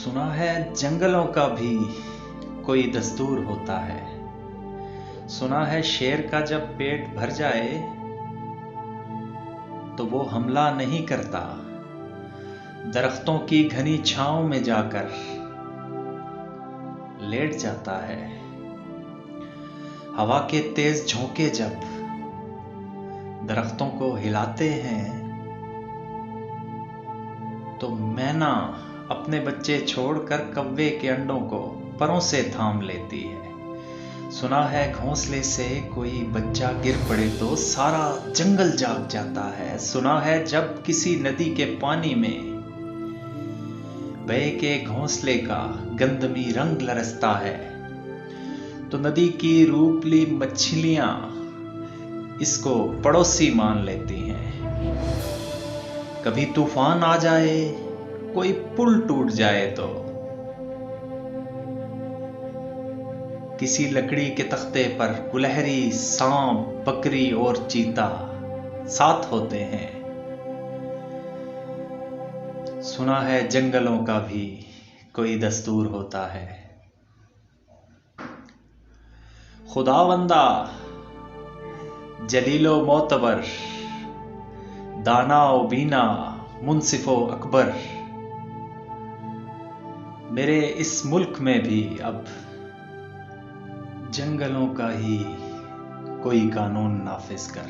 सुना है जंगलों का भी कोई दस्तूर होता है। सुना है शेर का जब पेट भर जाए तो वो हमला नहीं करता, दरख्तों की घनी छांव में जाकर लेट जाता है। हवा के तेज झोंके जब दरख्तों को हिलाते हैं तो मैना अपने बच्चे छोड़कर कौवे के अंडों को परों से थाम लेती है। सुना है घोंसले से कोई बच्चा गिर पड़े तो सारा जंगल जाग जाता है। सुना है जब किसी नदी के पानी में बहे के घोंसले का गंधमी रंग लरसता है तो नदी की रूपली मछलियां इसको पड़ोसी मान लेती हैं। कभी तूफान आ जाए, कोई पुल टूट जाए तो किसी लकड़ी के तख्ते पर गुलहरी, सांप, बकरी और चीता साथ होते हैं। सुना है जंगलों का भी कोई दस्तूर होता है। खुदावंदा, जलीलो मोतबर, दाना ओ बीना, मुंसिफो अकबर, मेरे इस मुल्क में भी अब जंगलों का ही कोई कानून नाफिज कर।